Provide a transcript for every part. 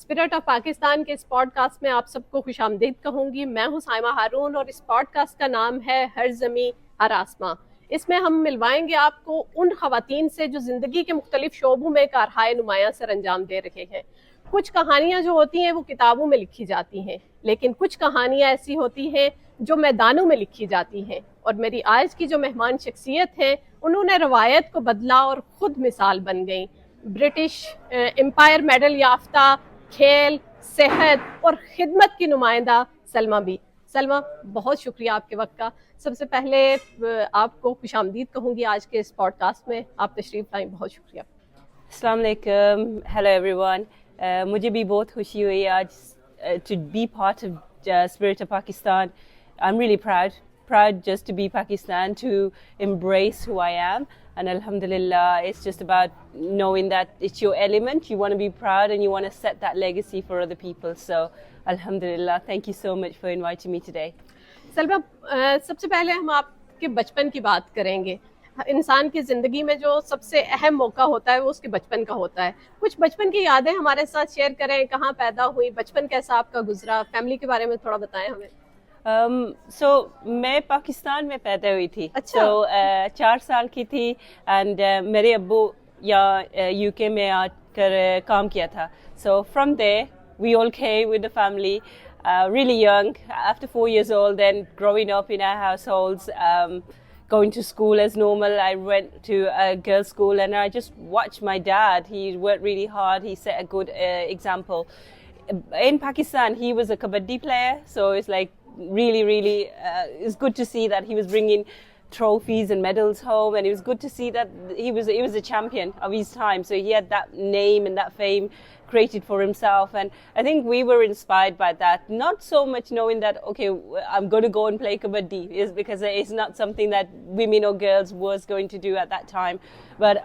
Spirit of Pakistan के इस podcast में आप सबको खुशामदीद कहूँगी। मैं हूँ साइमा हारून और इस पॉडकास्ट का नाम है हर ज़मीं हर आसमां। इसमें हम मिलवाएंगे आपको उन ख़वातीन से जो ज़िंदगी के मुख्तलिफ शोबों में कारहाय नुमायाँ सर अंजाम दे रहे हैं। कुछ कहानियाँ जो होती हैं वो किताबों में लिखी जाती हैं, लेकिन कुछ कहानियाँ ऐसी होती हैं जो मैदानों में लिखी जाती हैं। और मेरी आज की जो मेहमान शख्सियत हैं, उन्होंने रवायत को बदला और ख़ुद मिसाल बन गई। ब्रिटिश एम्पायर मेडल याफ्ता, खेल, सेहत और खिदमत की नुमाइंदा सलमा बी। सलमा, बहुत शुक्रिया आपके वक्त का। सबसे पहले आपको खुशामदीद कहूँगी आज के इस पॉडकास्ट में। आप तशरीफ़ लाई, बहुत शुक्रिया। अस्सलाम वालेकुम, हेलो एवरीवन। मुझे भी बहुत खुशी हुई आज to be part of Spirit of Pakistan. I'm really proud just to be Pakistan, to embrace who I am. And alhamdulillah, it's just about knowing that it's your element. You want to be proud and you want to set that legacy for other people. So alhamdulillah, thank you so much for inviting me today. Salma, सबसे पहले हम आपके बचपन की बात करेंगे। इंसान की ज़िंदगी में जो सबसे अहम मौका होता है वो उसके बचपन का होता है। कुछ बचपन की यादें हमारे साथ शेयर करें। कहाँ पैदा हुई, बचपन कैसा आपका गुजरा, फैमिली के बारे में थोड़ा बताएं हमें। मैं पाकिस्तान में पैदा हुई थी। अच्छा। 4 साल की थी एंड मेरे अब्बू यहाँ यूके में आकर काम किया था। So from there we all came with the family, really young, after 4 years old, then growing up in our households, going to school as normal. I went to a girls' school and I just watched my dad. He worked really hard. He set a good example. In Pakistan, he was a kabaddi player, so it's like really it's good to see that he was bringing trophies and medals home, and it was good to see that he was a champion of his time. So he had that name and that fame created for himself, and I think we were inspired by that. Not so much knowing that okay, I'm going to go and play kabaddi, is because it's not something that women or girls was going to do at that time. But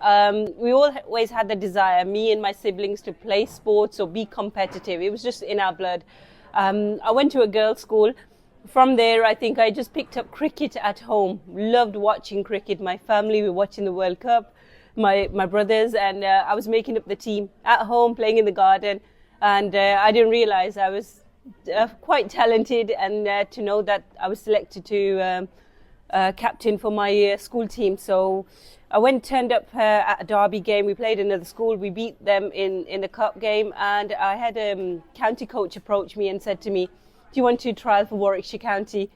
we always had the desire, me and my siblings, to play sports or be competitive. It was just in our blood. I went to a girls' school. From there, I think I just picked up cricket at home. Loved watching cricket. My family were watching the World Cup. My brothers, and I was making up the team at home, playing in the garden, and I didn't realize I was quite talented, and to know that I was selected to captain for my school team. So I turned up at a derby game. We played another school. We beat them in the cup game, and I had a county coach approach me and said to me, do you want to trial for Warwickshire County?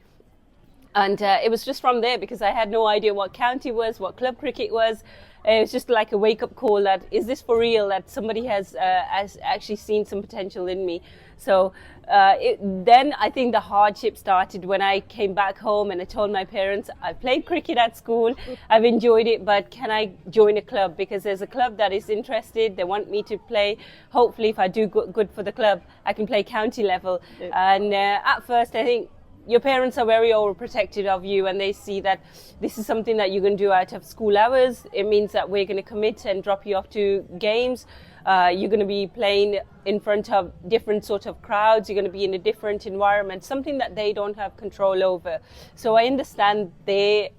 And it was just from there, because I had no idea what county was, what club cricket was. It was just like a wake-up call that, is this for real, that somebody has actually seen some potential in me. So then I think the hardship started when I came back home and I told my parents, I played cricket at school, I've enjoyed it, but can I join a club? Because there's a club that is interested, they want me to play. Hopefully if I do good for the club, I can play county level. Yeah. And at first I think your parents are very overprotective of you, and they see that this is something that you can do out of school hours. It means that we're going to commit and drop you off to games. You're going to be playing in front of different sort of crowds. You're going to be in a different environment, something that they don't have control over. So I understand their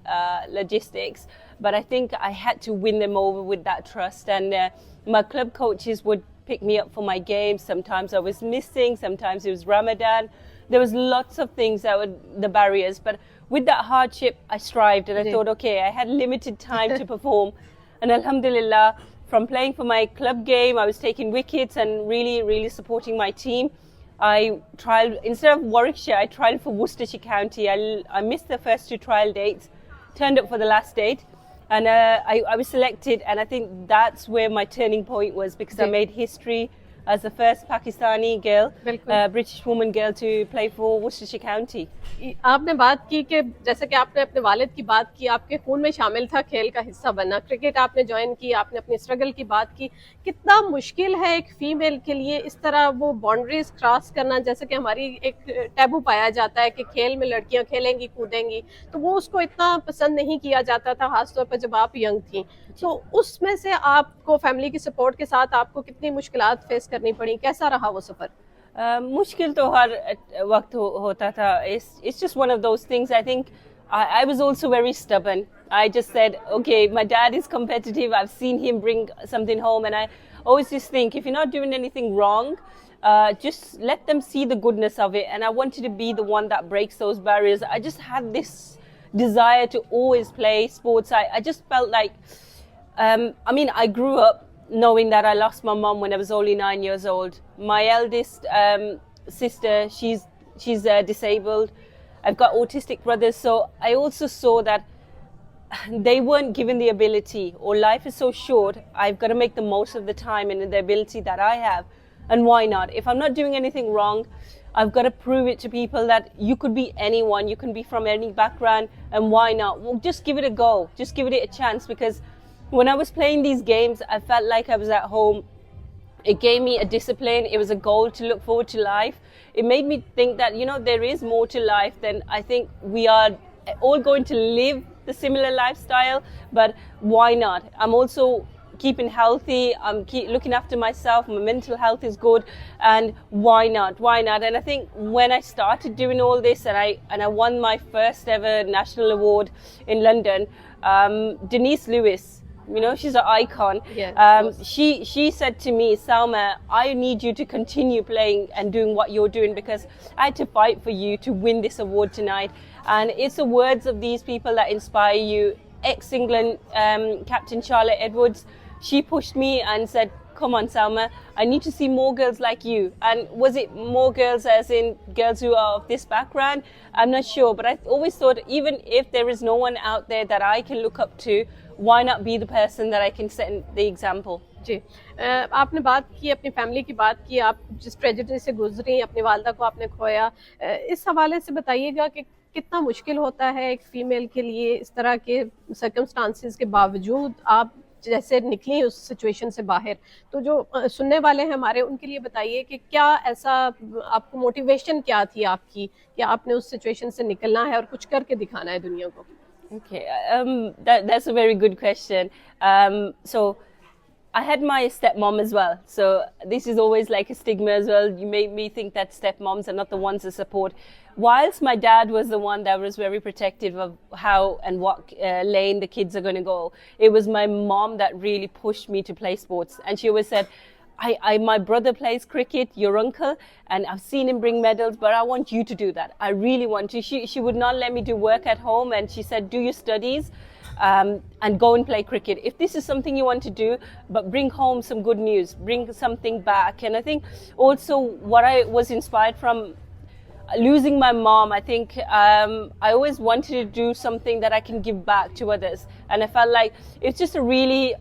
logistics, but I think I had to win them over with that trust. And my club coaches would pick me up for my games. Sometimes I was missing, sometimes it was Ramadan. There was lots of things that were the barriers, but with that hardship, I strived, and I thought, okay, I had limited time to perform. And alhamdulillah, from playing for my club game, I was taking wickets and really supporting my team. I tried, instead of Warwickshire, I tried for Worcestershire County. I missed the first 2 trial dates, turned up for the last date, and I was selected. And I think that's where my turning point was, because I made history as the first Pakistani girl, British woman girl to play for Worcestershire County. आपने बात की कि जैसे कि आपने अपने वालिद की बात की, आपके खून में शामिल था खेल का हिस्सा बनना, क्रिकेट आपने ज्वाइन की, आपने अपनी स्ट्रगल की बात की। कितना मुश्किल है एक फीमेल के लिए इस तरह वो बाउंड्रीज क्रॉस करना, जैसे कि हमारी एक टैबू पाया जाता है कि खेल में लड़कियां खेलेंगी कूदेंगी, तो वो उसको इतना पसंद नहीं किया जाता था, खासतौर पर जब आप यंग थी। तो उसमें से आपको फैमिली की सपोर्ट के साथ आपको कितनी मुश्किलात फेस करनी पड़ी, कैसा रहा वो सफ़र? मुश्किल तो हर वक्त होता था. It's just one of those things. I think I was also very stubborn. I just said, okay, my dad is competitive. I've seen him bring something home, and I always just think, if you're not doing anything wrong, just let them see the goodness of it. And I wanted to be the one that breaks those barriers. I just had this desire to always play sports. I just felt like, I grew up knowing that I lost my mom when I was only 9 years old. My eldest sister, she's disabled. I've got autistic brothers, so I also saw that they weren't given the ability, or life is so short, I've got to make the most of the time and the ability that I have. And why not? If I'm not doing anything wrong, I've got to prove it to people that you could be anyone, you can be from any background, and why not? Well, just give it a go, just give it a chance, because when I was playing these games, I felt like I was at home. It gave me a discipline. It was a goal to look forward to life. It made me think that, there is more to life than I think we are all going to live the similar lifestyle, but why not? I'm also keeping healthy. I'm looking after myself. My mental health is good, and why not? And I think when I started doing all this, and I won my first ever national award in London, Denise Lewis, she's an icon. Yeah, she said to me, Salma, I need you to continue playing and doing what you're doing, because I had to fight for you to win this award tonight. And it's the words of these people that inspire you. Ex-England captain Charlotte Edwards, she pushed me and said, come on, Salma, I need to see more girls like you. And was it more girls as in girls who are of this background? I'm not sure, but I always thought, even if there is no one out there that I can look up to, why not be the person that I can set the example? जी, आपने बात की, अपनी family की बात की, आप जिस tragedy से गुजरी, अपनी वालदा को आपने खोया, इस हवाले से बताइएगा कि कितना मुश्किल होता है एक फीमेल के लिए इस तरह के सर्कमस्टांसेस के बावजूद आप जैसे निकली उस सिचुएशन से बाहर। तो जो सुनने वाले हैं हमारे, उनके लिए बताइए कि क्या ऐसा आपको मोटिवेशन क्या थी आपकी कि आपने उस सिचुएशन से निकलना है और कुछ करके दिखाना है दुनिया को? Okay, that's a very good question. So I had my stepmom as well. So this is always like a stigma as well. You made me think that stepmoms are not the ones to support. Whilst my dad was the one that was very protective of how and what lane the kids are going to go, it was my mom that really pushed me to play sports. And she always said, my brother plays cricket, your uncle, and I've seen him bring medals, but I want you to do that. I really want to. She would not let me do work at home, and she said, do your studies and go and play cricket. If this is something you want to do, but bring home some good news, bring something back. And I think also what I was inspired from losing my mom, I think I always wanted to do something that I can give back to others. And I felt like it's just a really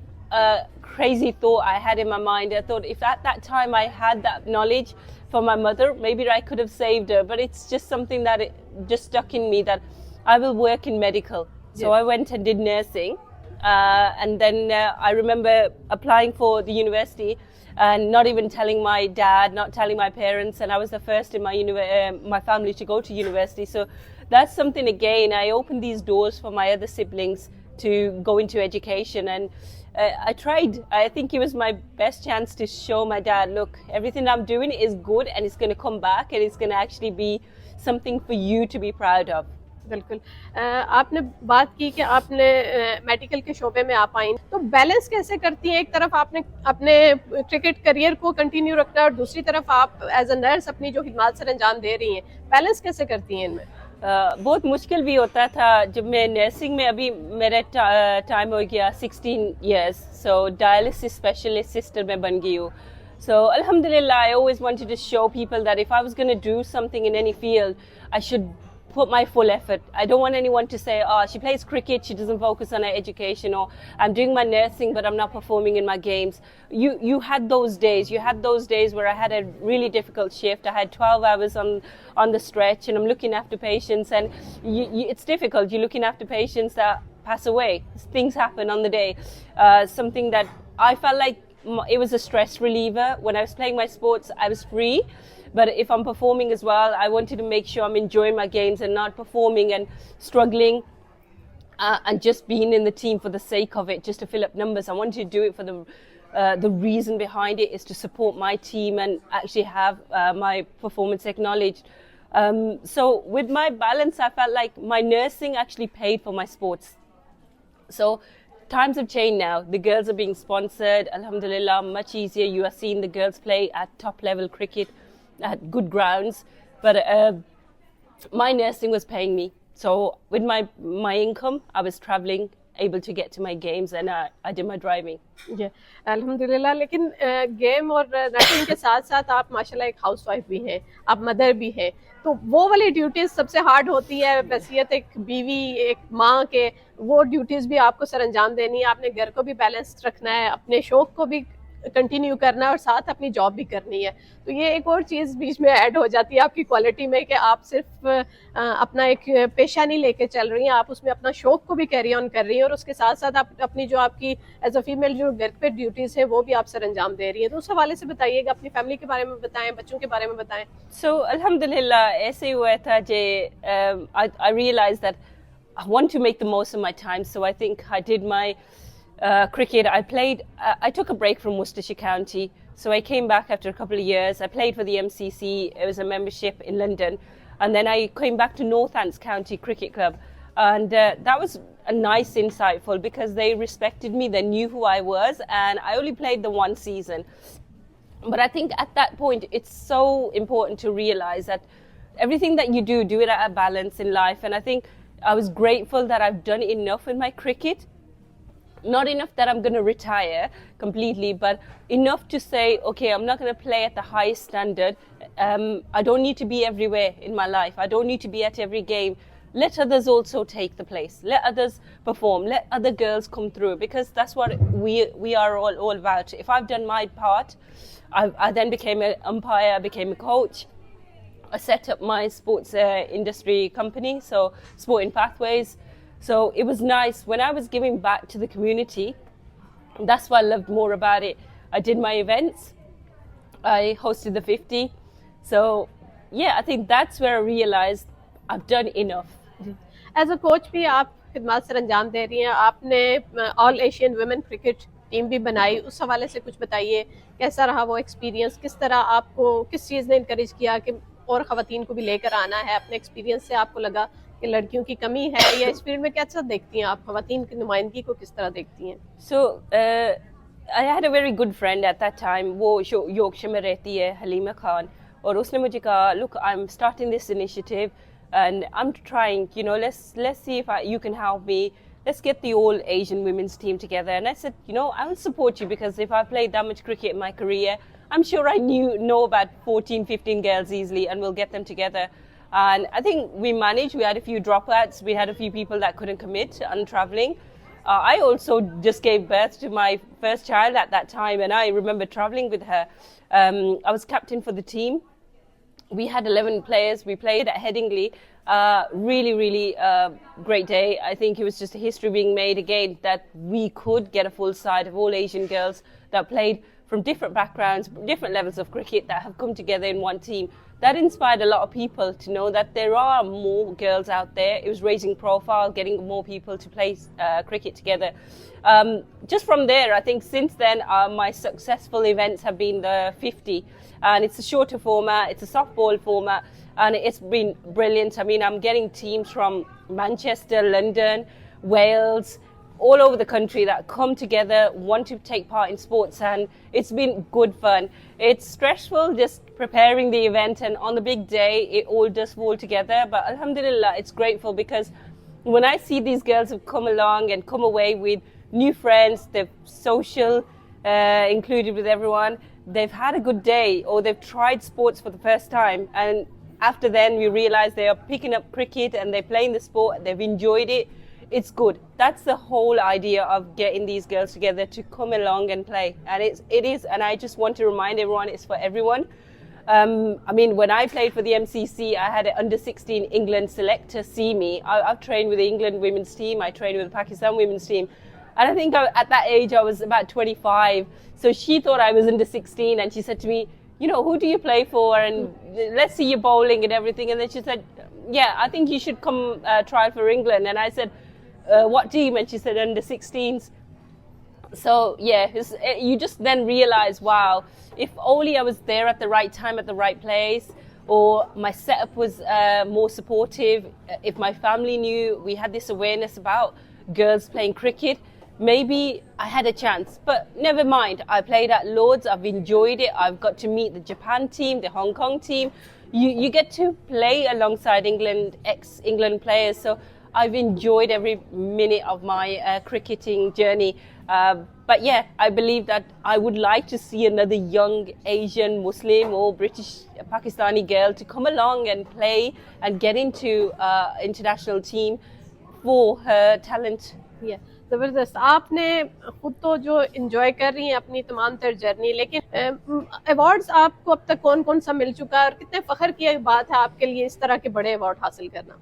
crazy thought I had in my mind. I thought if at that time I had that knowledge for my mother, maybe I could have saved her. But it's just something that it just stuck in me, that I will work in medical. So I went and did nursing. And then I remember applying for the university and not even telling my dad, not telling my parents. And I was the first in my family to go to university. So that's something, again, I opened these doors for my other siblings to go into education. And I tried. I think it was my best chance to show my dad, look, everything I'm doing is good and it's going to come back and it's going to actually be something for you to be proud of. बिल्कुल। आपने बात की कि आपने medical के शोबे में आप आई, तो बैलेंस कैसे करती हैं? एक तरफ आपने अपने क्रिकेट करियर को कंटिन्यू रखना और दूसरी तरफ आप एज अ नर्स अपनी जो खिदमत सर अंजाम दे रही हैं, बैलेंस कैसे करती हैं इनमें? बहुत मुश्किल भी होता था जब मैं नर्सिंग में, अभी मेरा टाइम हो गया 16 years, so dialysis specialist sister मैं बन गई हूँ. So alhamdulillah, I always wanted to show people that if I was going to do something in any field, I should put my full effort. I don't want anyone to say, oh, she plays cricket, she doesn't focus on her education, or I'm doing my nursing but I'm not performing in my games. You had those days. You had those days where I had a really difficult shift. I had 12 hours on the stretch and I'm looking after patients, and it's difficult. You're looking after patients that pass away. Things happen on the day. Something that I felt like it was a stress reliever. When I was playing my sports, I was free. But if I'm performing as well, I wanted to make sure I'm enjoying my games and not performing and struggling and just being in the team for the sake of it, just to fill up numbers. I wanted to do it for the reason behind it is to support my team and actually have my performance acknowledged. So with my balance, I felt like my nursing actually paid for my sports. So times have changed now. The girls are being sponsored, alhamdulillah, much easier. You are seeing the girls play at top level cricket at good grounds. But my nursing was paying me. So with my income, I was traveling, able to get to my games, and I did my driving. अल्हम्दुलिल्लाह। लेकिन game और nursing के साथ साथ आप माशाल्लाह एक housewife भी हैं, आप मदर भी हैं, तो वो वाली ड्यूटीज सबसे हार्ड होती है। वसीयत एक बीवी, एक माँ के, वो ड्यूटीज भी आपको सरअंजाम देनी है। आपने घर को भी बैलेंस रखना है, अपने शौक को भी कंटिन्यू करना है और साथ अपनी जॉब भी करनी है। तो ये एक और चीज़ बीच में ऐड हो जाती है आपकी क्वालिटी में कि आप सिर्फ अपना एक पेशा नहीं लेके चल रही हैं, आप उसमें अपना शौक को भी कैरी ऑन कर रही हैं और उसके साथ साथ आप अपनी जो आपकी एज अ फीमेल जो घर पे ड्यूटीज़ हैं वो भी आप सर अंजाम दे रही हैं। तो उस हवाले से बताइएगा, अपनी फैमिली के बारे में बताएं, बच्चों के बारे में बताएं। सो अल्हम्दुलिल्लाह ऐसे हुआ था जे I realise that I want to make the most of my time, so I think I did my cricket. I took a break from Worcestershire County, so I came back after a couple of years. I played for the MCC, it was a membership in London, and then I came back to Northants County Cricket Club, and that was a nice insightful because they respected me, they knew who I was, and I only played the one season. But I think at that point it's so important to realize that everything that you do it at a balance in life, and I think I was grateful that I've done enough in my cricket. Not enough that I'm going to retire completely, but enough to say, okay, I'm not going to play at the highest standard. I don't need to be everywhere in my life. I don't need to be at every game. Let others also take the place. Let others perform. Let other girls come through, because that's what we are all about. If I've done my part, I then became an umpire, I became a coach. I set up my sports industry company, so Sporting Pathways. So it was nice when I was giving back to the community. That's what I loved more about it. I did my events. I hosted the 50. So yeah, I think that's where I realized I've done enough. As a coach भी आप खिदमत sir अंजाम दे रही हैं। आपने all Asian women cricket team भी बनाई, उस हवाले से कुछ बताइए, कैसा रहा वो एक्सपीरियंस, किस तरह आपको किस चीज़ ने इनकरेज किया कि और ख़वातीन को भी लेकर आना है। अपने एक्सपीरियंस से आपको लगा कि लड़कियों की कमी है, या इस फील्ड में कैसा देखती हैं आप, ख़वातीन की नुमाइंदगी को किस तरह देखती हैं? So I had a very good friend at that time, वो यॉर्कशायर में रहती है, हलीमा खान, और उसने मुझे कहा, look, I'm starting this initiative and I'm trying, you know, let's see if you can help me. Let's get the all Asian women's team together. And I said, you know, I will support you, because if I played that much cricket in my career, I'm sure I know about 14, 15 girls easily, and we'll get them together. And I think we managed. We had a few dropouts. We had a few people that couldn't commit on traveling. I also just gave birth to my first child at that time, and I remember traveling with her. I was captain for the team. We had 11 players. We played at Headingley. Really great day. I think it was just a history being made again, that we could get a full side of all Asian girls that played from different backgrounds, different levels of cricket, that have come together in one team. That inspired a lot of people to know that there are more girls out there. It was raising profile, getting more people to play cricket together. Just from there, I think since then, my successful events have been the 50. And it's a shorter format, it's a softball format, and it's been brilliant. I mean, I'm getting teams from Manchester, London, Wales, all over the country that come together, want to take part in sports, and it's been good fun. It's stressful just preparing the event, and on the big day it all does fall together, but alhamdulillah it's grateful, because when I see these girls have come along and come away with new friends, they've social included with everyone, they've had a good day, or they've tried sports for the first time, and after then we realize they are picking up cricket and they're playing the sport, they've enjoyed it. It's good. That's the whole idea of getting these girls together to come along and play. And it is, and I just want to remind everyone, it's for everyone. I mean, when I played for the MCC, I had an under-16 England selector see me. I've trained with the England women's team, I trained with the Pakistan women's team. And I think at that age, I was about 25. So she thought I was under 16, and she said to me, you know, who do you play for? And let's see your bowling and everything. And then she said, yeah, I think you should come try for England. And I said, what team? And she said under 16s. So yeah, you just then realize, wow, if only I was there at the right time, at the right place, or my setup was more supportive, if my family knew we had this awareness about girls playing cricket, maybe I had a chance, but never mind. I played at Lords. I've enjoyed it. I've got to meet the Japan team, the Hong Kong team. You get to play alongside ex-England players. So I've enjoyed every minute of my cricketing journey. But yeah, I believe that I would like to see another young Asian, Muslim or British, Pakistani girl to come along and play and get into international team for her talent. Yeah. ज़बरदस्त, आपने खुद तो जो enjoy कर रही हैं अपनी तमाम तर जर्नी, लेकिन अवार्ड्स आपको अब तक कौन कौन सा मिल चुका है और कितने फ़ख्र की बात है आपके लिए इस तरह के बड़े अवार्ड हासिल करना?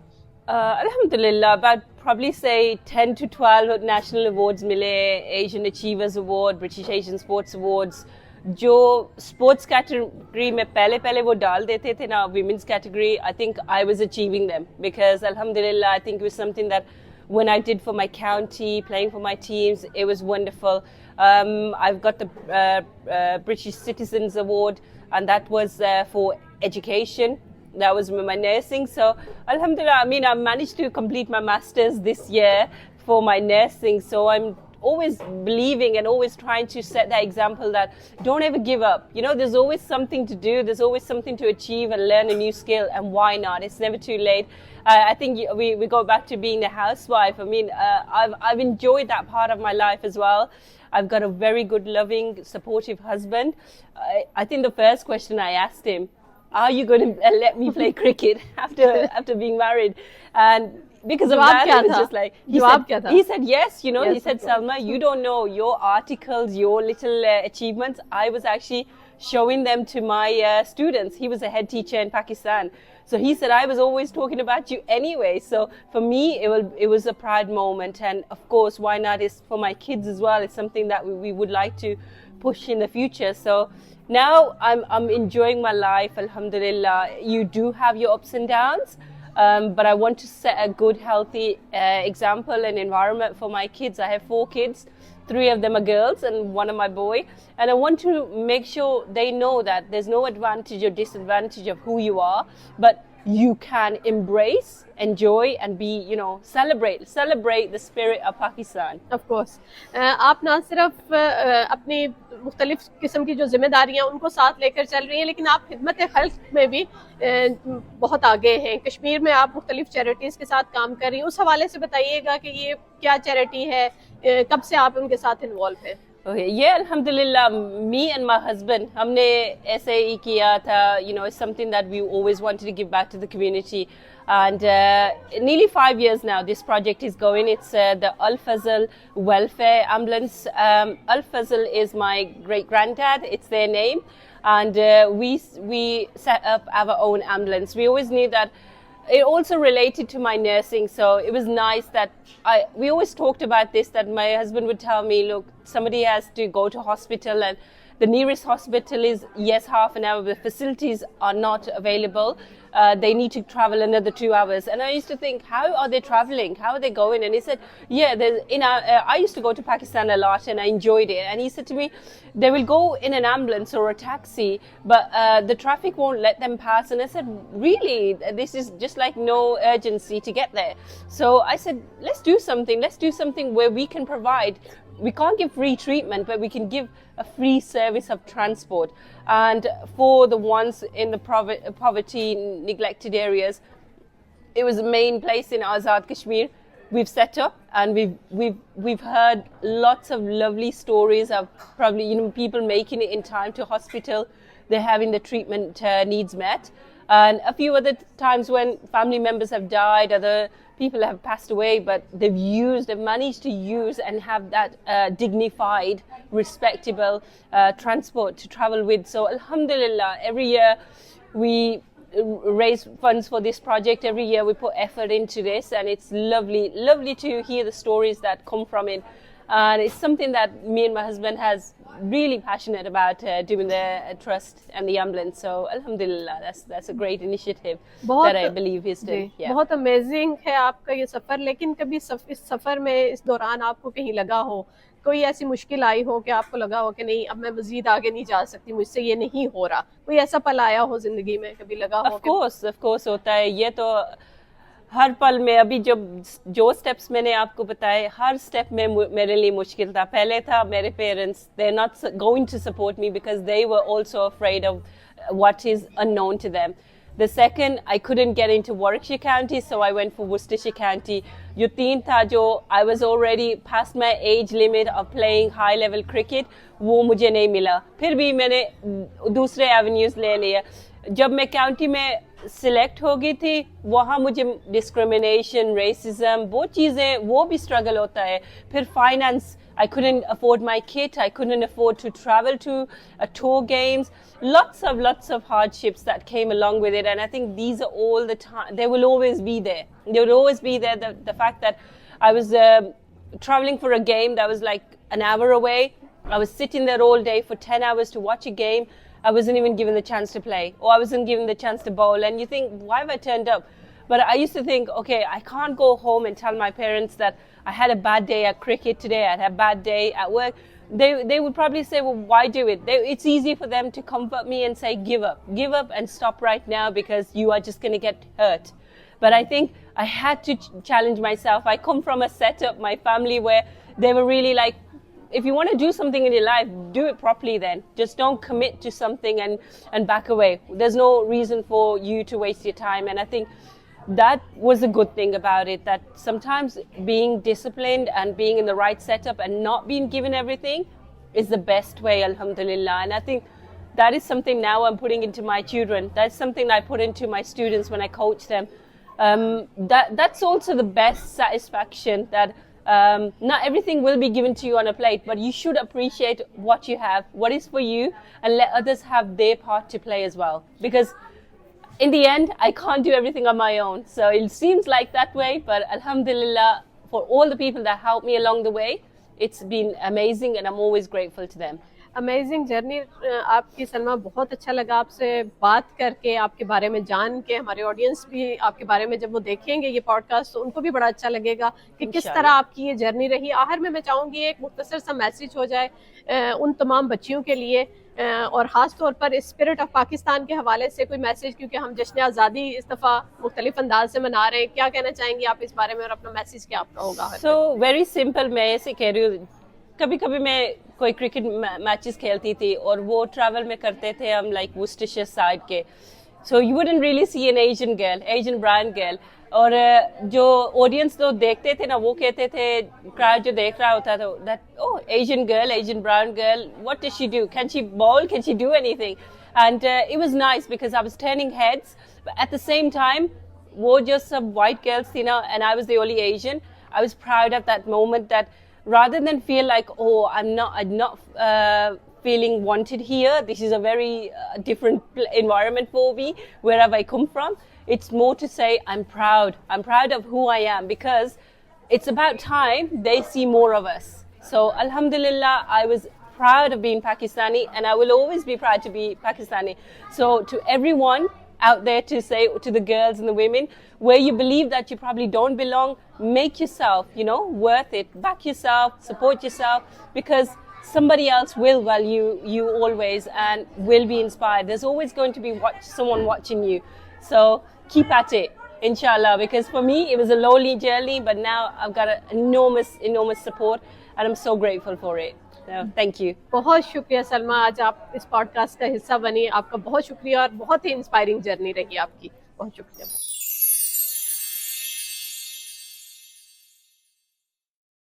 Alhamdulillah, about probably say 10 to 12 national awards मिले, Asian Achievers Award, British Asian Sports Awards, जो स्पोर्ट्स कैटेगरी में पहले वो डाल देते थे ना, women's category, I think I was achieving them because Alhamdulillah, I think it was something that when I did for my county, playing for my teams, it was wonderful. I've got the British Citizens Award, and that was for education. That was my nursing. So, Alhamdulillah, I mean, I managed to complete my master's this year for my nursing. So, I'm always believing and always trying to set that example that don't ever give up. You know, there's always something to do. There's always something to achieve and learn a new skill. And why not? It's never too late. I think we go back to being a housewife. I mean, I've enjoyed that part of my life as well. I've got a very good, loving, supportive husband. I think the first question I asked him, are you going to let me play cricket after being married? And because of that, it was just like, he said yes, you know, yes, he said, Salma, you don't know your articles, your little achievements. I was actually showing them to my students. He was a head teacher in Pakistan. So he said, I was always talking about you anyway. So for me, it was a proud moment. And of course, why not? It's for my kids as well. It's something that we would like to push in the future. So now I'm enjoying my life, alhamdulillah. You do have your ups and downs. But I want to set a good, healthy example and environment for my kids. I have 4 kids. 3 of them are girls and 1 of my boy. And I want to make sure they know that there's no advantage or disadvantage of who you are, but you can embrace, enjoy and be, you know, celebrate the spirit of Pakistan. Of course. आप ना सिर्फ अपनी मुख्तलिफ किस्म की जो जिम्मेदारियां उनको साथ लेकर चल रही हैं, लेकिन आप खिदमत खल्क में भी बहुत आगे हैं. कश्मीर में आप मुख्तलिफ चैरिटीज़ के साथ काम कर रही हैं. उस हवाले से बताइएगा कि ये क्या चैरिटी है, कब से आप उनके साथ इन्वॉल्व हैं? Okay, yeah, alhamdulillah, me and my husband, हमने ऐसे ही किया था, you know, it's something that we always wanted to give back to the community. And nearly 5 years now, this project is going. It's the Al Fazl Welfare Ambulance. Al Fazl is my great-granddad, it's their name. And we set up our own ambulance. We always knew that it also related to my nursing, so it was nice that we always talked about this, that my husband would tell me, look, somebody has to go to hospital and the nearest hospital is, yes, half an hour, the facilities are not available. They need to travel another 2 hours. And I used to think, how are they traveling? How are they going? And he said, yeah, I used to go to Pakistan a lot and I enjoyed it. And he said to me, they will go in an ambulance or a taxi, but the traffic won't let them pass. And I said, really? This is just like no urgency to get there. So I said, let's do something. Let's do something where we can provide. We can't give free treatment, but we can give a free service of transport. And for the ones in the poverty, neglected areas, it was the main place in Azad Kashmir we've set up, and we've heard lots of lovely stories of probably, you know, people making it in time to hospital. They're having the treatment needs met. And a few other times when family members have died, other people have passed away, but they've managed to use and have that dignified, respectable transport to travel with. So alhamdulillah, every year we raise funds for this project. Every year we put effort into this, and it's lovely to hear the stories that come from it. And it's something that me and my husband has really passionate about doing the trust and the ambulance. So alhamdulillah, that's a great initiative that I believe is doing. Yeah. बहुत amazing है आपका ये सफ़र. लेकिन कभी इस सफ़र में इस दौरान आपको कहीं लगा हो, कोई ऐसी मुश्किल आई हो कि आपको लगा हो कि नहीं, अब मैं मज़ीद आगे नहीं जा सकती, मुझसे ये नहीं हो रहा, कोई ऐसा पल आया हो ज़िंदगी में, कभी लगा हो? Of course होता है. ये तो हर पल में अभी जो स्टेप्स मैंने आपको बताए, हर स्टेप में मेरे लिए मुश्किल था. पहले था मेरे parents, they're not going to support me because they were also afraid of what is unknown to them. The second, I couldn't get into Warwickshire County, so I went for Worcestershire County. जो तीन था, जो I was already past my age limit of playing high level cricket, वो मुझे नहीं मिला. फिर भी मैंने दूसरे avenues ले लिए. जब मैं काउंटी में सिलेक्ट हो गई थी, वहाँ मुझे डिस्क्रिमिनेशन, रेसिज्म, वो चीज़ें, वो भी स्ट्रगल होता है. फिर finance, I couldn't afford my kit, I couldn't afford to travel to tour games, lots of hardships that came along with it, and I think these are all the time, they will always be there. They will always be there. The fact that I was traveling for a game that was like an hour away, I was sitting there all day for 10 hours to watch a game, I wasn't even given the chance to play, or I wasn't given the chance to bowl, and you think, why have I turned up? But I used to think, okay, I can't go home and tell my parents that I had a bad day at cricket today, I had a bad day at work. They would probably say, well, why do it? It's easy for them to comfort me and say, give up and stop right now because you are just going to get hurt. But I think I had to challenge myself. I come from a setup, my family, where they were really like, if you want to do something in your life, do it properly then. Just don't commit to something and back away. There's no reason for you to waste your time. And I think that was a good thing about it, that sometimes being disciplined and being in the right setup and not being given everything is the best way, alhamdulillah. And I think that is something now I'm putting into my children. That's something I put into my students when I coach them. That's also the best satisfaction, that not everything will be given to you on a plate, but you should appreciate what you have, what is for you, and let others have their part to play as well. Because in the end, I can't do everything on my own. So it seems like that way, but alhamdulillah, for all the people that helped me along the way, it's been amazing and I'm always grateful to them. Amazing journey आपकी सलमा. बहुत अच्छा लगा आपसे बात करके, आपके बारे में जान के. हमारे ऑडियंस भी आपके बारे में जब वो देखेंगे ये पॉडकास्ट, तो उनको भी बड़ा अच्छा लगेगा कि किस तरह आपकी ये जर्नी रही. आखिर में मैं चाहूँगी एक मुख्तसर सा मैसेज हो जाए उन तमाम बच्चियों के लिए, और ख़ास तौर पर स्पिरिट ऑफ पाकिस्तान के हवाले से कोई मैसेज, क्योंकि हम जश्न आज़ादी इस दफ़ा मुख्तलिफ अंदाज से मना रहे हैं. क्या कहना चाहेंगी आप इस बारे में, और अपना मैसेज क्या आपका होगा? सो वेरी सिंपल, मैं ऐसे कह रही हूँ, कभी कभी मैं कोई क्रिकेट मैचेस खेलती थी और वो ट्रैवल में करते थे हम, लाइक वर्सेस्टरशायर साइड के. So you wouldn't really see an Asian girl, Asian brown girl. और जो ऑडियंस लोग देखते थे ना, वो कहते थे, क्राउड जो देख रहा होता था, that oh Asian girl, Asian brown girl, what does she do, can she ball, can she do anything. And it was nice because I was turning heads, but at the same time वो जो सब white girls थी ना, and I was the only Asian, I was proud of that moment, that rather than feel like, oh, I'm not feeling wanted here, this is a very different environment for me, wherever I come from, it's more to say I'm proud of who I am, because it's about time they see more of us. So alhamdulillah, I was proud of being Pakistani, and I will always be proud to be Pakistani. So to everyone out there, to say to the girls and the women, where you believe that you probably don't belong, make yourself, worth it, back yourself, support yourself, because somebody else will value you always and will be inspired. There's always going to be someone watching you. So keep at it, inshallah, because for me it was a lonely journey, but now I've got an enormous support, and I'm so grateful for it. So, thank you. बहुत शुक्रिया सलमा, आज आप इस podcast का हिस्सा बनी. आपका बहुत शुक्रिया, और बहुत ही इंस्पायरिंग जर्नी रही आपकी. बहुत शुक्रिया.